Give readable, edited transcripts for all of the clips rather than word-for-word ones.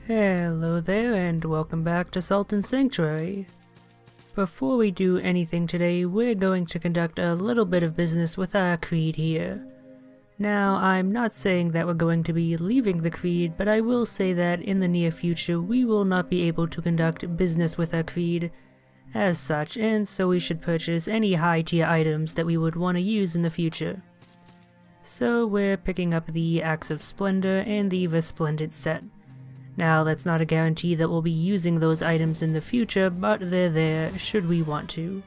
Hello there and welcome back to Sultan Sanctuary. Before we do anything today, we're going to conduct a little bit of business with our creed here. Now, I'm not saying that we're going to be leaving the creed, but I will say that in the near future we will not be able to conduct business with our creed as such, and so we should purchase any high tier items that we would want to use in the future. So we're picking up the Axe of Splendor and the Resplendent set. Now, that's not a guarantee that we'll be using those items in the future, but they're there should we want to.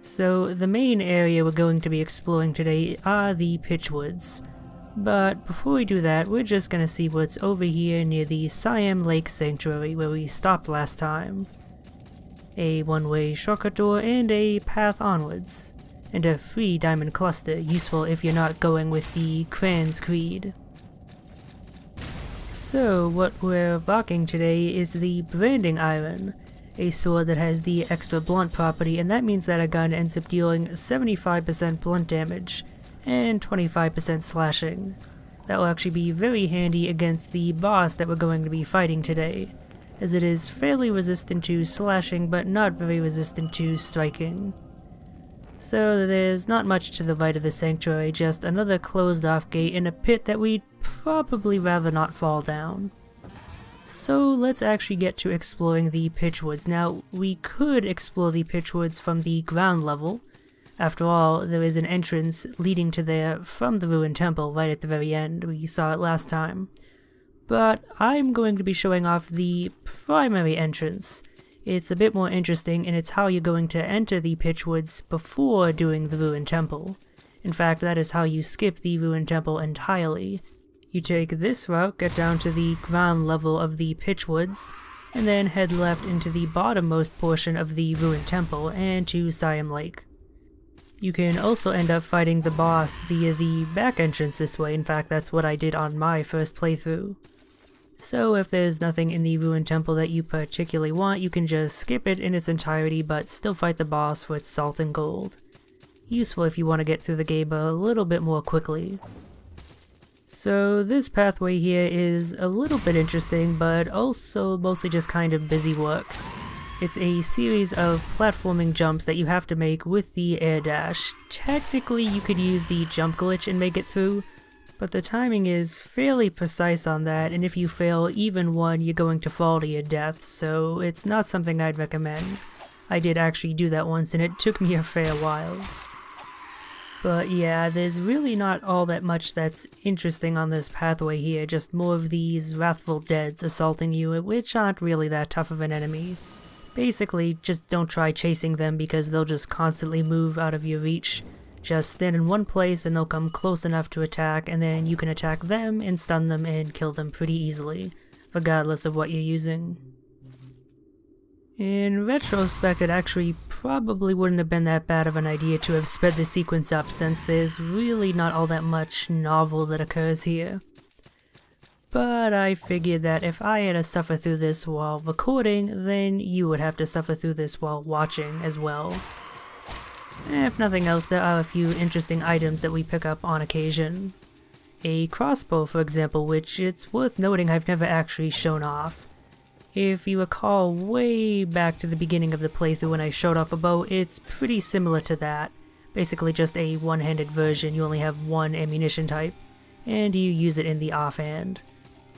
So, the main area we're going to be exploring today are the Pitchwoods. But before we do that, we're just gonna see what's over here near the Siam Lake Sanctuary where we stopped last time. A one-way shortcut door and a path onwards. And a free diamond cluster, useful if you're not going with the Kran's Creed. So, what we're rocking today is the Branding Iron, a sword that has the extra blunt property, and that means that a gun ends up dealing 75% blunt damage and 25% slashing. That will actually be very handy against the boss that we're going to be fighting today, as it is fairly resistant to slashing but not very resistant to striking. So there's not much to the right of the sanctuary, just another closed off gate in a pit that we'd probably rather not fall down. So let's actually get to exploring the Pitchwoods. Now, we could explore the Pitchwoods from the ground level. After all, there is an entrance leading to there from the ruined temple right at the very end. We saw it last time. But I'm going to be showing off the primary entrance. It's a bit more interesting, and it's how you're going to enter the Pitchwoods before doing the ruined temple. In fact, that is how you skip the ruined temple entirely. You take this route, get down to the ground level of the Pitchwoods, and then head left into the bottommost portion of the ruined temple and to Siam Lake. You can also end up fighting the boss via the back entrance this way. In fact, that's what I did on my first playthrough. So if there's nothing in the ruined temple that you particularly want, you can just skip it in its entirety but still fight the boss for its salt and gold. Useful if you want to get through the game a little bit more quickly. So this pathway here is a little bit interesting, but also mostly just kind of busy work. It's a series of platforming jumps that you have to make with the air dash. Technically you could use the jump glitch and make it through, but the timing is fairly precise on that, and if you fail even one, you're going to fall to your death, so it's not something I'd recommend. I did actually do that once and it took me a fair while. But yeah, there's really not all that much that's interesting on this pathway here, just more of these wrathful deads assaulting you, which aren't really that tough of an enemy. Basically, just don't try chasing them because they'll just constantly move out of your reach. Just stand in one place and they'll come close enough to attack, and then you can attack them and stun them and kill them pretty easily, regardless of what you're using. In retrospect, it actually probably wouldn't have been that bad of an idea to have sped the sequence up, since there's really not all that much novel that occurs here. But I figured that if I had to suffer through this while recording, then you would have to suffer through this while watching as well. If nothing else, there are a few interesting items that we pick up on occasion. A crossbow, for example, which it's worth noting I've never actually shown off. If you recall way back to the beginning of the playthrough when I showed off a bow, it's pretty similar to that. Basically just a one-handed version. You only have one ammunition type, and you use it in the offhand.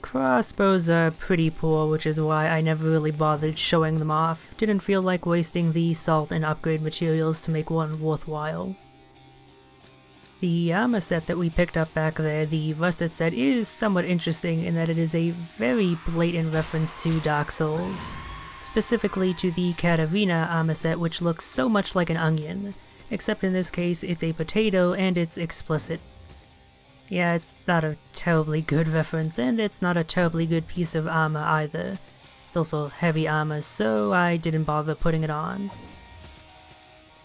Crossbows are pretty poor, which is why I never really bothered showing them off. Didn't feel like wasting the salt and upgrade materials to make one worthwhile. The armor set that we picked up back there, the rusted set, is somewhat interesting in that it is a very blatant reference to Dark Souls. Specifically to the Katarina armor set, which looks so much like an onion, except in this case it's a potato and it's explicit. Yeah, it's not a terribly good reference, and it's not a terribly good piece of armor either. It's also heavy armor, so I didn't bother putting it on.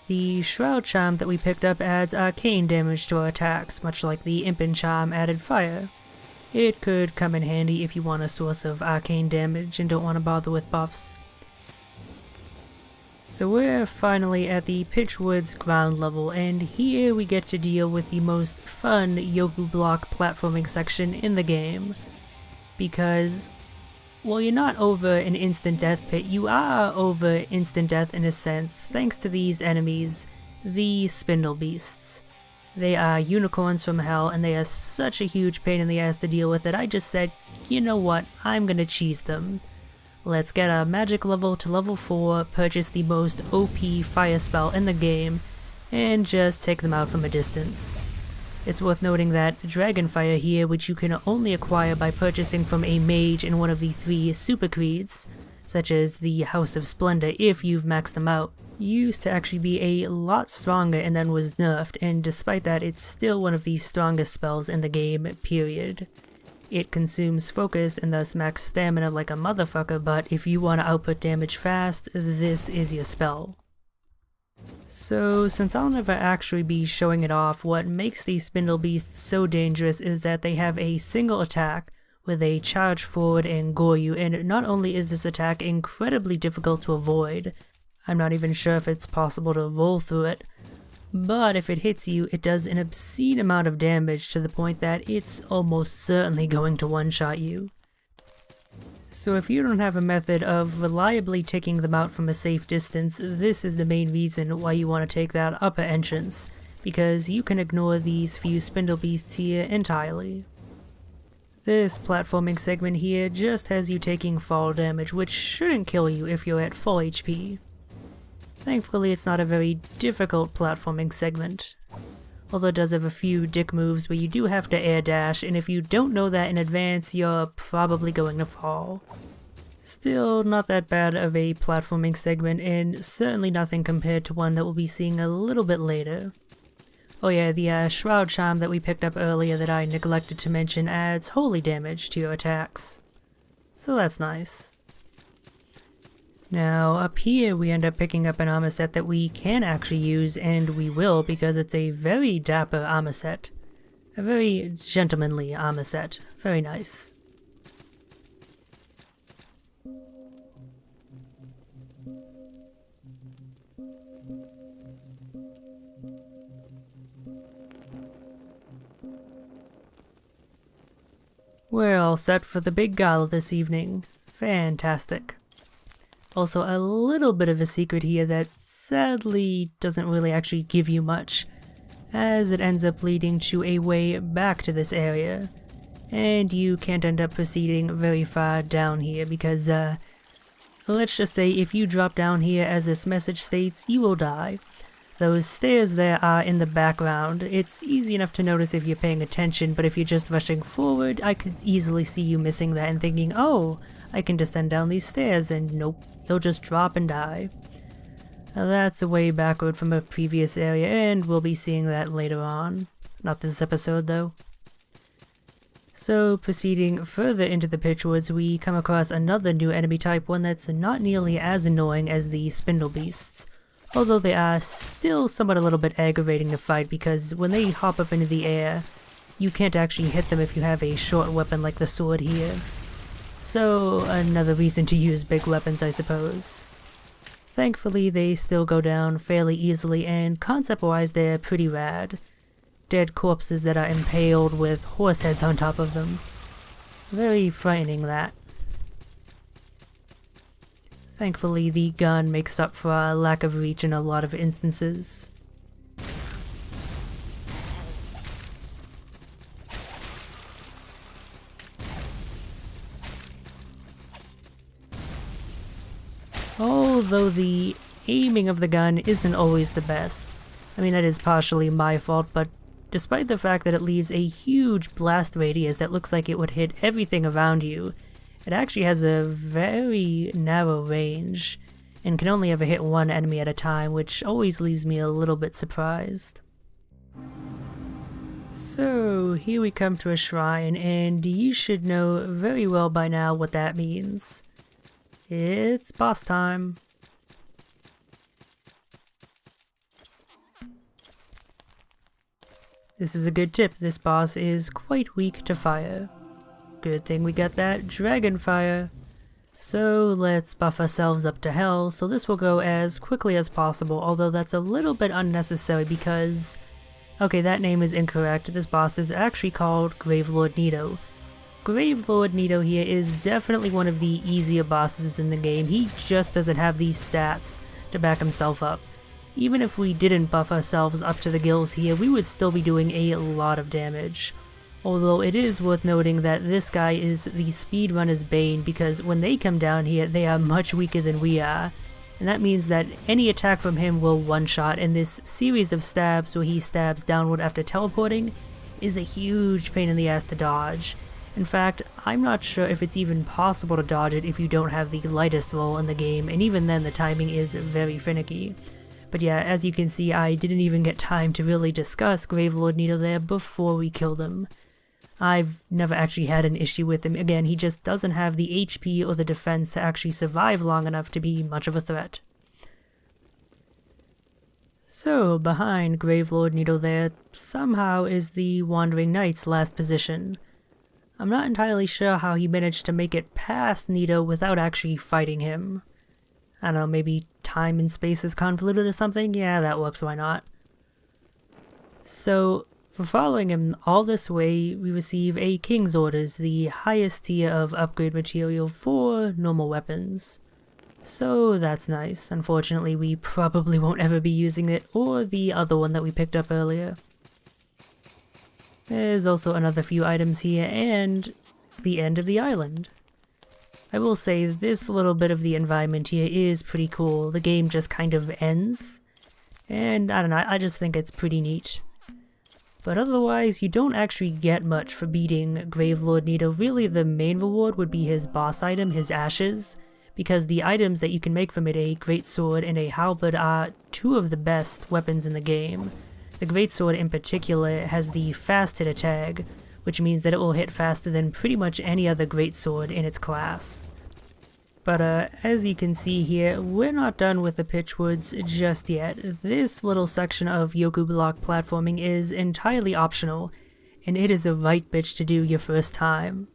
The Shroud Charm that we picked up adds arcane damage to our attacks, much like the Impin Charm added fire. It could come in handy if you want a source of arcane damage and don't want to bother with buffs. So we're finally at the Pitchwoods ground level, and here we get to deal with the most fun Yoku block platforming section in the game. because, well, you're not over an instant death pit, you are over instant death in a sense, thanks to these enemies, the spindle beasts. They are unicorns from hell, and they are such a huge pain in the ass to deal with that I just said, you know what, I'm gonna cheese them. Let's get a magic level to level 4, purchase the most OP fire spell in the game, and just take them out from a distance. It's worth noting that Dragonfire here, which you can only acquire by purchasing from a mage in one of the 3 super creeds, such as the House of Splendor if you've maxed them out, used to actually be a lot stronger and then was nerfed, and despite that it's still one of the strongest spells in the game, period. It consumes focus and thus max stamina like a motherfucker, but if you want to output damage fast, this is your spell. So, since I'll never actually be showing it off, what makes these spindle beasts so dangerous is that they have a single attack where they charge forward and gore you, and not only is this attack incredibly difficult to avoid, I'm not even sure if it's possible to roll through it, but if it hits you, it does an obscene amount of damage to the point that it's almost certainly going to one-shot you. So if you don't have a method of reliably taking them out from a safe distance, this is the main reason why you want to take that upper entrance, because you can ignore these few spindle beasts here entirely. This platforming segment here just has you taking fall damage, which shouldn't kill you if you're at full HP. Thankfully it's not a very difficult platforming segment, although it does have a few dick moves where you do have to air dash, and if you don't know that in advance, you're probably going to fall. Still not that bad of a platforming segment, and certainly nothing compared to one that we'll be seeing a little bit later. Oh yeah, the Shroud Charm that we picked up earlier that I neglected to mention adds holy damage to your attacks. So that's nice. Now, up here we end up picking up an armor set that we can actually use, and we will because it's a very dapper armor set. A very gentlemanly armor set. Very nice. We're all set for the big gala this evening. Fantastic. Also, a little bit of a secret here that sadly doesn't really actually give you much, as it ends up leading to a way back to this area, and you can't end up proceeding very far down here because, let's just say if you drop down here as this message states, you will die. Those stairs there are in the background. It's easy enough to notice if you're paying attention, but if you're just rushing forward, I could easily see you missing that and thinking, oh, I can descend down these stairs, and nope, you'll just drop and die. Now that's a way backward from a previous area, and we'll be seeing that later on. Not this episode, though. So, proceeding further into the Pitchwoods, we come across another new enemy type, one that's not nearly as annoying as the spindle beasts. Although they are still somewhat a little bit aggravating to fight because when they hop up into the air, you can't actually hit them if you have a short weapon like the sword here. So, another reason to use big weapons, I suppose. Thankfully, they still go down fairly easily, and concept-wise they're pretty rad. Dead corpses that are impaled with horse heads on top of them. Very frightening, that. Thankfully, the gun makes up for a lack of reach in a lot of instances. Although the aiming of the gun isn't always the best. I mean, that is partially my fault, but despite the fact that it leaves a huge blast radius that looks like it would hit everything around you, it actually has a very narrow range, and can only ever hit one enemy at a time, which always leaves me a little bit surprised. So, here we come to a shrine, and you should know very well by now what that means. It's boss time. This is a good tip, this boss is quite weak to fire. Good thing we got that dragon fire. So let's buff ourselves up to hell, so this will go as quickly as possible, although that's a little bit unnecessary because... Okay, that name is incorrect. This boss is actually called Gravelord Nito. Gravelord Nito here is definitely one of the easier bosses in the game. He just doesn't have these stats to back himself up. Even if we didn't buff ourselves up to the gills here, we would still be doing a lot of damage. Although it is worth noting that this guy is the speedrunner's bane, because when they come down here, they are much weaker than we are. And that means that any attack from him will one-shot, and this series of stabs where he stabs downward after teleporting is a huge pain in the ass to dodge. In fact, I'm not sure if it's even possible to dodge it if you don't have the lightest roll in the game, and even then the timing is very finicky. But yeah, as you can see, I didn't even get time to really discuss Gravelord Nito there before we killed him. I've never actually had an issue with him. Again, he just doesn't have the HP or the defense to actually survive long enough to be much of a threat. So, behind Gravelord Nito there, somehow is the Wandering Knight's last position. I'm not entirely sure how he managed to make it past Nito without actually fighting him. I don't know, maybe time and space is convoluted or something? Yeah, that works, why not? So, for following him all this way, we receive a King's Orders, the highest tier of upgrade material for normal weapons. So that's nice. Unfortunately, we probably won't ever be using it, or the other one that we picked up earlier. There's also another few items here, and the end of the island. I will say this little bit of the environment here is pretty cool. The game just kind of ends, and I don't know, I just think it's pretty neat. But otherwise, you don't actually get much for beating Gravelord Nito. Really, the main reward would be his boss item, his ashes, because the items that you can make from it, a greatsword and a halberd, are two of the best weapons in the game. The greatsword in particular has the fast hitter tag, which means that it will hit faster than pretty much any other greatsword in its class. But as you can see here, we're not done with the Pitchwoods just yet. This little section of Yoku block platforming is entirely optional, and it is a right bitch to do your first time.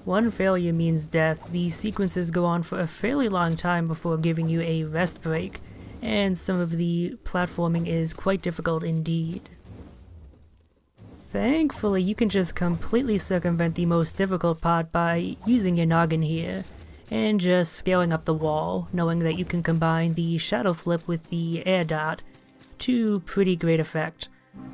One failure means death. These sequences go on for a fairly long time before giving you a rest break, and some of the platforming is quite difficult indeed. Thankfully, you can just completely circumvent the most difficult part by using your noggin here, and just scaling up the wall, knowing that you can combine the shadow flip with the air dot to pretty great effect.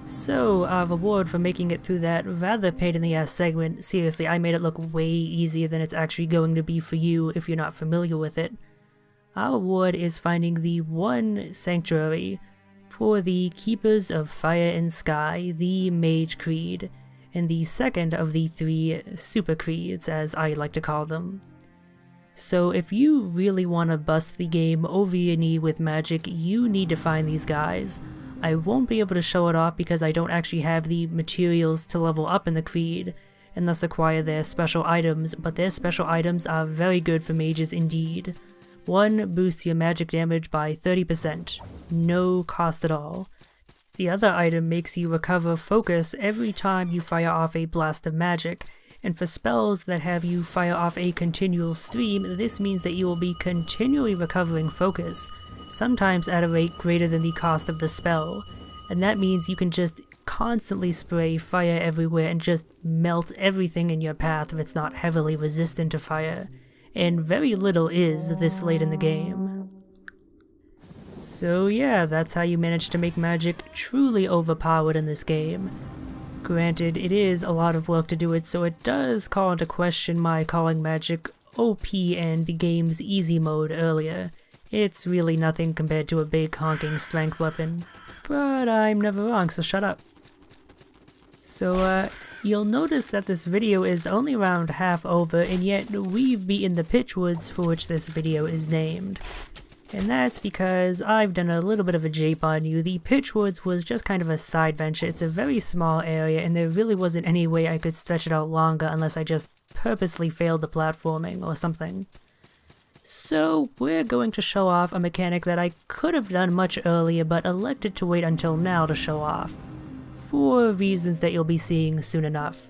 So, our reward for making it through that rather pain-in-the-ass segment, seriously, I made it look way easier than it's actually going to be for you if you're not familiar with it. Our reward is finding the one sanctuary for the Keepers of Fire and Sky, the Mage Creed, and the second of the 3 Super Creeds, as I like to call them. So if you really want to bust the game over your knee with magic, you need to find these guys. I won't be able to show it off because I don't actually have the materials to level up in the Creed, and thus acquire their special items, but their special items are very good for mages indeed. One boosts your magic damage by 30%, no cost at all. The other item makes you recover focus every time you fire off a blast of magic, and for spells that have you fire off a continual stream, this means that you will be continually recovering focus, sometimes at a rate greater than the cost of the spell, and that means you can just constantly spray fire everywhere and just melt everything in your path if it's not heavily resistant to fire, and very little is this late in the game. So yeah, that's how you manage to make magic truly overpowered in this game. Granted, it is a lot of work to do it, so it does call into question my calling magic OP and the game's easy mode earlier. It's really nothing compared to a big honking strength weapon. But I'm never wrong, so shut up. So you'll notice that this video is only around half over, and yet we've beaten the Pitchwoods for which this video is named. And that's because I've done a little bit of a jape on you. The Pitchwoods was just kind of a side venture. It's a very small area, and there really wasn't any way I could stretch it out longer unless I just purposely failed the platforming or something. So we're going to show off a mechanic that I could have done much earlier but elected to wait until now to show off, for reasons that you'll be seeing soon enough.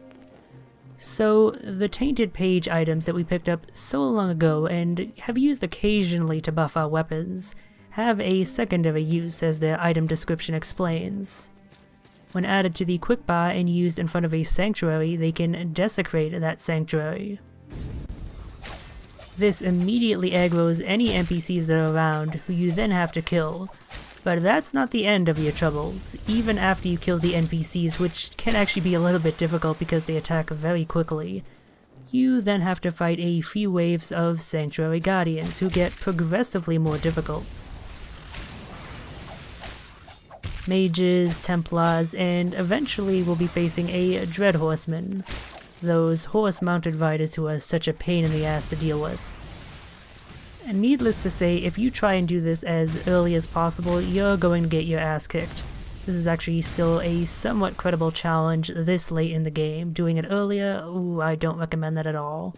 So, the Tainted Page items that we picked up so long ago and have used occasionally to buff our weapons have a secondary use, as their item description explains. When added to the quick bar and used in front of a sanctuary, they can desecrate that sanctuary. This immediately aggroes any NPCs that are around, who you then have to kill. But that's not the end of your troubles, even after you kill the NPCs, which can actually be a little bit difficult because they attack very quickly. You then have to fight a few waves of Sanctuary Guardians, who get progressively more difficult. Mages, Templars, and eventually we'll be facing a Dread Horseman. Those horse-mounted riders who are such a pain in the ass to deal with. And needless to say, if you try and do this as early as possible, you're going to get your ass kicked. This is actually still a somewhat credible challenge this late in the game. Doing it earlier, ooh, I don't recommend that at all.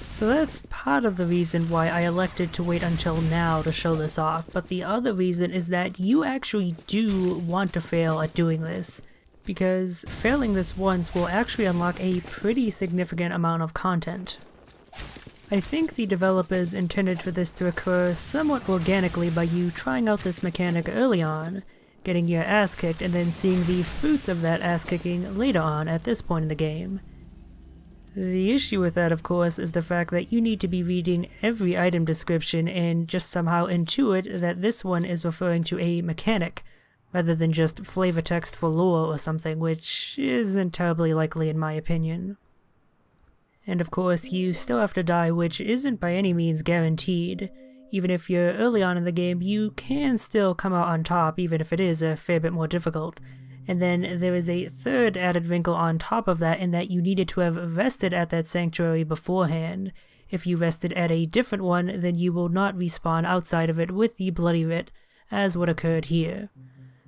So that's part of the reason why I elected to wait until now to show this off, but the other reason is that you actually do want to fail at doing this, because failing this once will actually unlock a pretty significant amount of content. I think the developers intended for this to occur somewhat organically by you trying out this mechanic early on, getting your ass kicked, and then seeing the fruits of that ass kicking later on at this point in the game. The issue with that, of course, is the fact that you need to be reading every item description and just somehow intuit that this one is referring to a mechanic, rather than just flavor text for lore or something, which isn't terribly likely in my opinion. And of course, you still have to die, which isn't by any means guaranteed. Even if you're early on in the game, you can still come out on top, even if it is a fair bit more difficult. And then there is a third added wrinkle on top of that, in that you needed to have rested at that sanctuary beforehand. If you rested at a different one, then you will not respawn outside of it with the Bloody Writ, as what occurred here.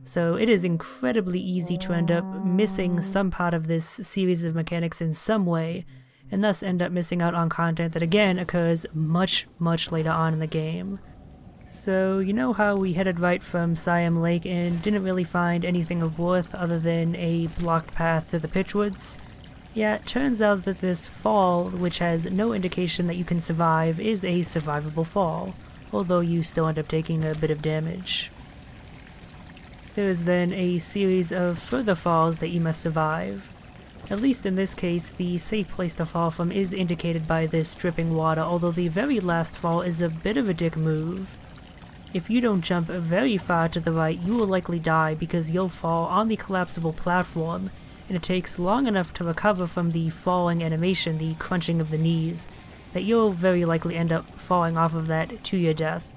So it is incredibly easy to end up missing some part of this series of mechanics in some way, and thus end up missing out on content that again occurs much later on in the game. So you know how we headed right from Siam Lake and didn't really find anything of worth other than a blocked path to the Pitchwoods? Yeah, it turns out that this fall, which has no indication that you can survive, is a survivable fall, although you still end up taking a bit of damage. There is then a series of further falls that you must survive. At least in this case, the safe place to fall from is indicated by this dripping water, although the very last fall is a bit of a dick move. If you don't jump very far to the right, you will likely die because you'll fall on the collapsible platform, and it takes long enough to recover from the falling animation, the crunching of the knees, that you'll very likely end up falling off of that to your death.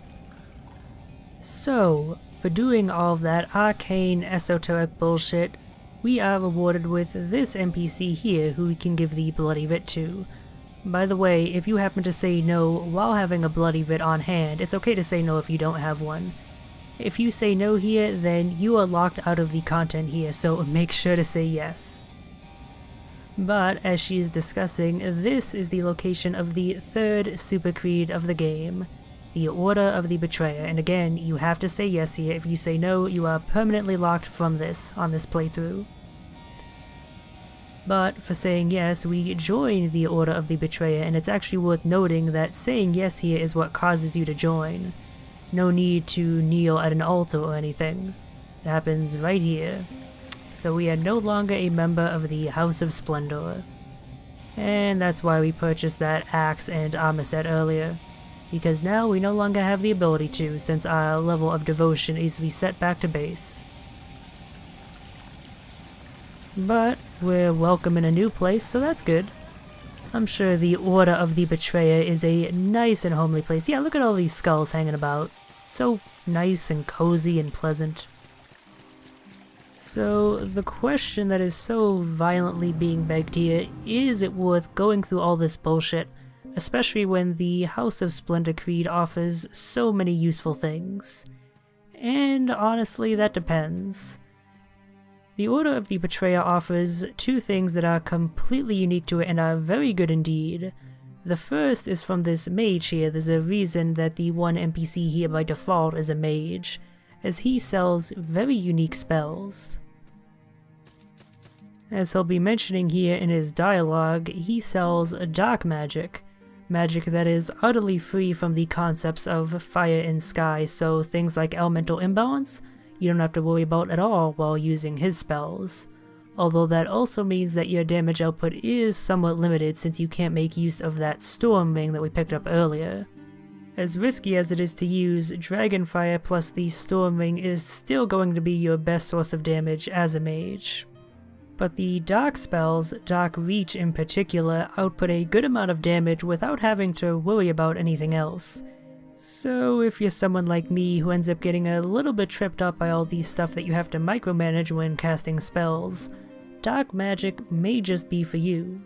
So, for doing all of that arcane esoteric bullshit, we are rewarded with this NPC here who we can give the Bloody Writ to. By the way, if you happen to say no while having a Bloody Writ on hand, it's okay to say no if you don't have one. If you say no here, then you are locked out of the content here, so make sure to say yes. But, as she is discussing, this is the location of the third super creed of the game, the Order of the Betrayer, and again, you have to say yes here. If you say no, you are permanently locked from this on this playthrough. But for saying yes, we join the Order of the Betrayer, and it's actually worth noting that saying yes here is what causes you to join. No need to kneel at an altar or anything. It happens right here. So we are no longer a member of the House of Splendor. And that's why we purchased that axe and armor set earlier. Because now we no longer have the ability to, since our level of devotion is reset back to base. But we're welcome in a new place, so that's good. I'm sure the Order of the Betrayer is a nice and homely place. Yeah, look at all these skulls hanging about. So nice and cozy and pleasant. So the question that is so violently being begged here, is it worth going through all this bullshit, especially when the House of Splendor Creed offers so many useful things? And honestly, that depends. The Order of the Betrayer offers two things that are completely unique to it and are very good indeed. The first is from this mage here. There's a reason that the one NPC here by default is a mage, as he sells very unique spells. As he'll be mentioning here in his dialogue, he sells dark magic. Magic that is utterly free from the concepts of fire and sky, so things like elemental imbalance, you don't have to worry about at all while using his spells. Although that also means that your damage output is somewhat limited since you can't make use of that storm ring that we picked up earlier. As risky as it is to use, Dragonfire plus the storm ring is still going to be your best source of damage as a mage. But the dark spells, Dark Reach in particular, output a good amount of damage without having to worry about anything else. So if you're someone like me who ends up getting a little bit tripped up by all the stuff that you have to micromanage when casting spells, dark magic may just be for you.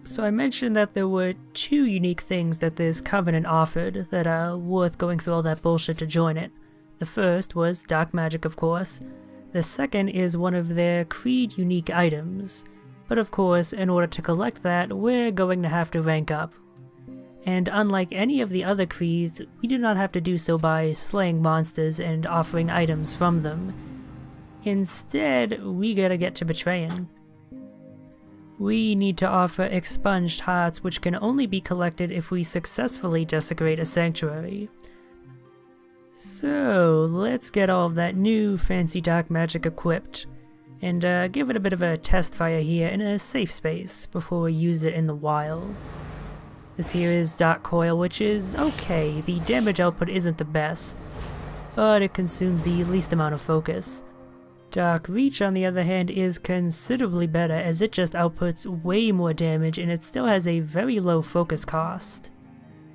So I mentioned that there were 2 unique things that this Covenant offered that are worth going through all that bullshit to join it. The first was dark magic, of course. The second is one of their Creed unique items. But of course, in order to collect that, we're going to have to rank up. And unlike any of the other creeds, we do not have to do so by slaying monsters and offering items from them. Instead, we gotta get to betraying. We need to offer expunged hearts, which can only be collected if we successfully desecrate a sanctuary. So, let's get all of that new fancy dark magic equipped, and give it a bit of a test fire here in a safe space before we use it in the wild. This here is Dark Coil, which is okay. The damage output isn't the best, but it consumes the least amount of focus. Dark Reach, on the other hand, is considerably better as it just outputs way more damage and it still has a very low focus cost.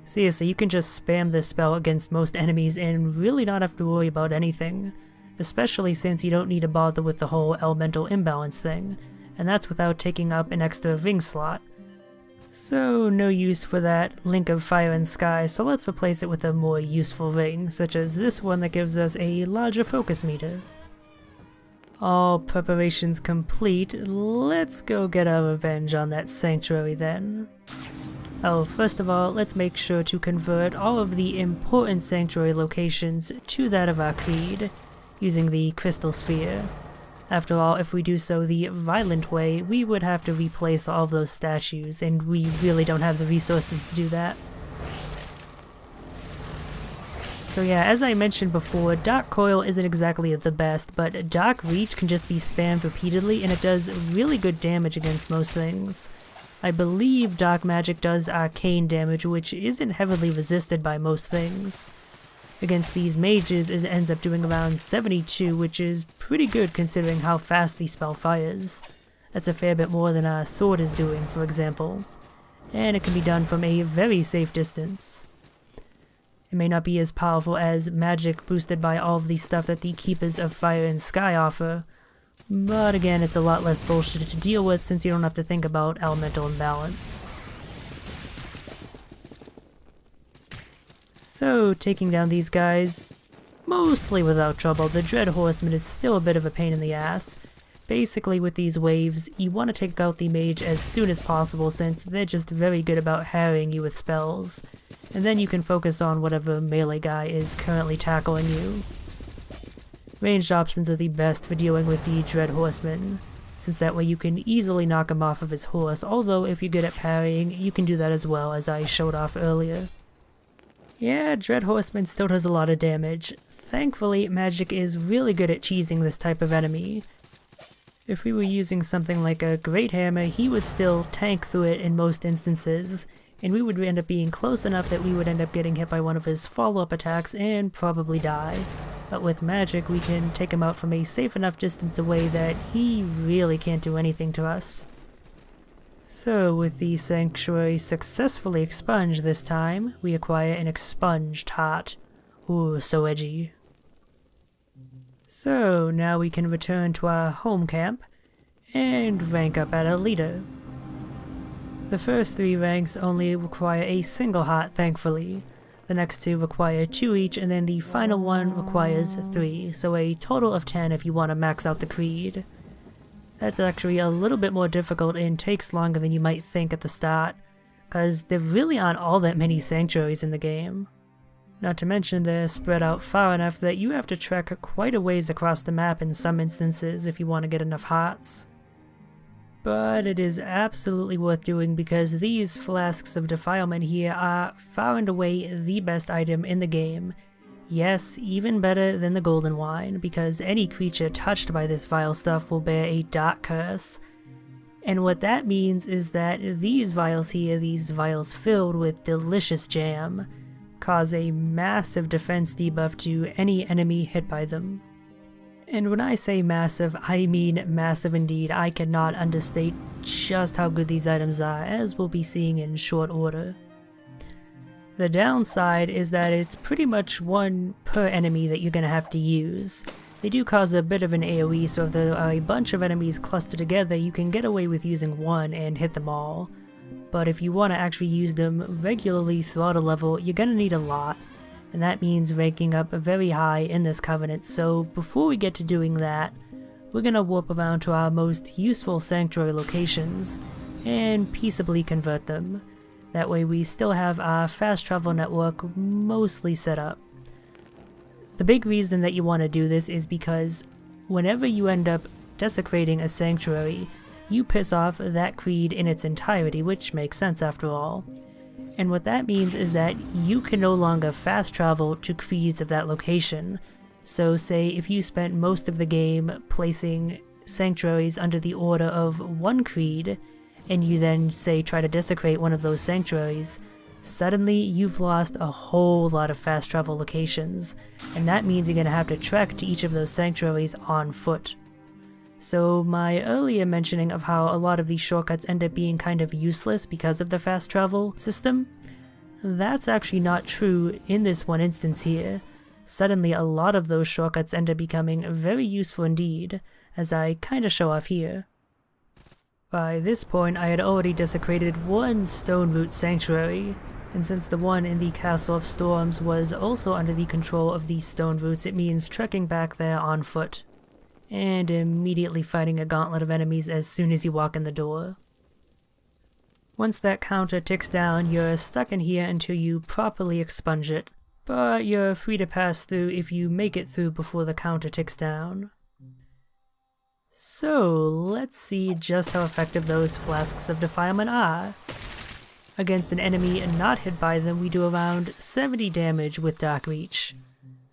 Seriously, you can just spam this spell against most enemies and really not have to worry about anything, especially since you don't need to bother with the whole elemental imbalance thing, and that's without taking up an extra ring slot. So no use for that Link of Fire and Sky, so let's replace it with a more useful ring, such as this one that gives us a larger focus meter. All preparations complete, let's go get our revenge on that sanctuary then. Oh, first of all, let's make sure to convert all of the important sanctuary locations to that of our creed, using the crystal sphere. After all, if we do so the violent way, we would have to replace all of those statues, and we really don't have the resources to do that. So yeah, as I mentioned before, Dark Coil isn't exactly the best, but Dark Reach can just be spammed repeatedly, and it does really good damage against most things. I believe Dark Magic does arcane damage, which isn't heavily resisted by most things. Against these mages, it ends up doing around 72, which is pretty good considering how fast the spell fires. That's a fair bit more than a sword is doing, for example. And it can be done from a very safe distance. It may not be as powerful as magic boosted by all of the stuff that the Keepers of Fire and Sky offer, but again, it's a lot less bullshit to deal with since you don't have to think about elemental imbalance. So, taking down these guys, mostly without trouble. The Dread Horseman is still a bit of a pain in the ass. Basically, with these waves, you want to take out the mage as soon as possible since they're just very good about harrying you with spells. And then you can focus on whatever melee guy is currently tackling you. Ranged options are the best for dealing with the Dread Horseman, since that way you can easily knock him off of his horse, although if you're good at parrying, you can do that as well, as I showed off earlier. Yeah, Dread Horseman still does a lot of damage. Thankfully, magic is really good at cheesing this type of enemy. If we were using something like a Great Hammer, he would still tank through it in most instances, and we would end up being close enough that we would end up getting hit by one of his follow-up attacks and probably die. But with magic, we can take him out from a safe enough distance away that he really can't do anything to us. So, with the sanctuary successfully expunged this time, we acquire an expunged heart. Ooh, so edgy. So, now we can return to our home camp, and rank up at a leader. The first 3 ranks only require a single heart, thankfully. The next 2 require 2 each, and then the final one requires 3, so a total of 10 if you want to max out the creed. That's actually a little bit more difficult and takes longer than you might think at the start, cause there really aren't all that many sanctuaries in the game. Not to mention they're spread out far enough that you have to trek quite a ways across the map in some instances if you want to get enough hearts. But it is absolutely worth doing because these Flasks of Defilement here are far and away the best item in the game, Yes, even better than the golden wine, because any creature touched by this vile stuff will bear a dark curse. And what that means is that these vials here, these vials filled with delicious jam, cause a massive defense debuff to any enemy hit by them. And when I say massive, I mean massive indeed. I cannot understate just how good these items are, as we'll be seeing in short order. The downside is that it's pretty much one per enemy that you're going to have to use. They do cause a bit of an AoE, so if there are a bunch of enemies clustered together, you can get away with using one and hit them all. But if you want to actually use them regularly throughout a level, you're going to need a lot, and that means ranking up very high in this covenant. So before we get to doing that, we're going to warp around to our most useful sanctuary locations and peaceably convert them. That way we still have our fast travel network mostly set up. The big reason that you want to do this is because whenever you end up desecrating a sanctuary, you piss off that creed in its entirety, which makes sense after all. And what that means is that you can no longer fast travel to creeds of that location. So say if you spent most of the game placing sanctuaries under the order of one creed, and you then say try to desecrate one of those sanctuaries, suddenly you've lost a whole lot of fast travel locations, and that means you're going to have to trek to each of those sanctuaries on foot. So my earlier mentioning of how a lot of these shortcuts end up being kind of useless because of the fast travel system, that's actually not true in this one instance here. Suddenly a lot of those shortcuts end up becoming very useful indeed, as I kinda show off here. By this point I had already desecrated one stone root sanctuary, and since the one in the Castle of Storms was also under the control of these stone roots, it means trekking back there on foot, and immediately fighting a gauntlet of enemies as soon as you walk in the door. Once that counter ticks down, you're stuck in here until you properly expunge it, but you're free to pass through if you make it through before the counter ticks down. So, let's see just how effective those flasks of defilement are. Against an enemy not hit by them, we do around 70 damage with Dark Reach.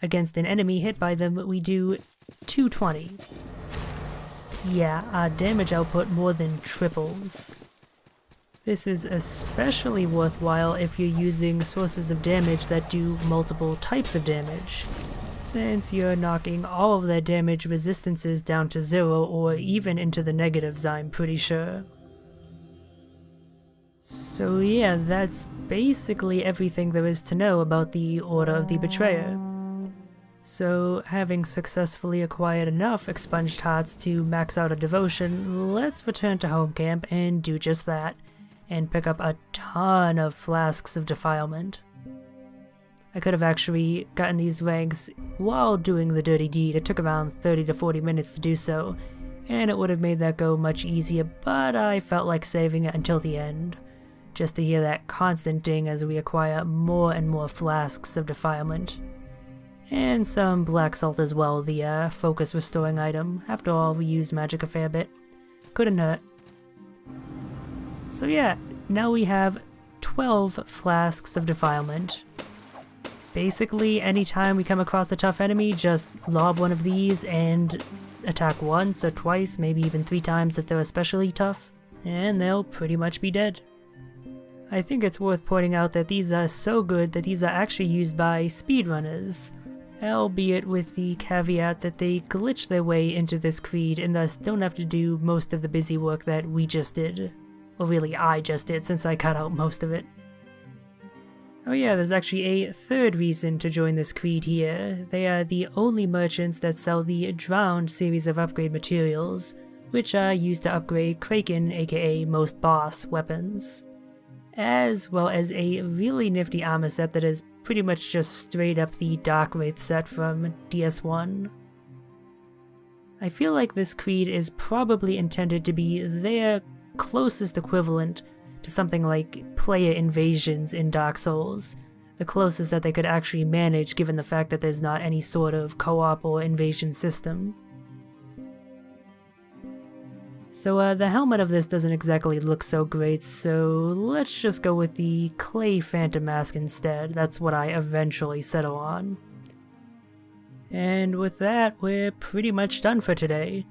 Against an enemy hit by them, we do 220. Yeah, our damage output more than triples. This is especially worthwhile if you're using sources of damage that do multiple types of damage, since you're knocking all of their damage resistances down to 0 or even into the negatives, I'm pretty sure. So yeah, that's basically everything there is to know about the Order of the Betrayer. So, having successfully acquired enough expunged hearts to max out a devotion, let's return to home camp and do just that, and pick up a ton of flasks of defilement. I could have actually gotten these ranks while doing the dirty deed. It took around 30 to 40 minutes to do so, and it would have made that go much easier, but I felt like saving it until the end, just to hear that constant ding as we acquire more and more flasks of defilement. And some black salt as well, the focus restoring item. After all, we use magic a fair bit. Couldn't hurt. So yeah, now we have 12 flasks of defilement. Basically, anytime we come across a tough enemy, just lob one of these and attack once or twice, maybe even 3 times if they're especially tough, and they'll pretty much be dead. I think it's worth pointing out that these are so good that these are actually used by speedrunners, albeit with the caveat that they glitch their way into this creed and thus don't have to do most of the busy work that we just did. Well, really, I just did, since I cut out most of it. Oh yeah, there's actually a third reason to join this creed here. They are the only merchants that sell the Drowned series of upgrade materials, which are used to upgrade Kraken, aka Most Boss, weapons, as well as a really nifty armor set that is pretty much just straight up the Dark Wraith set from DS1. I feel like this creed is probably intended to be their closest equivalent to something like player invasions in Dark Souls, the closest that they could actually manage given the fact that there's not any sort of co-op or invasion system. So the helmet of this doesn't exactly look so great, so let's just go with the clay phantom mask instead. That's what I eventually settle on. And with that, we're pretty much done for today.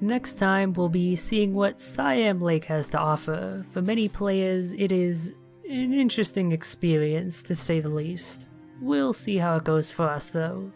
Next time, we'll be seeing what Siam Lake has to offer. For many players, it is an interesting experience, to say the least. We'll see how it goes for us, though.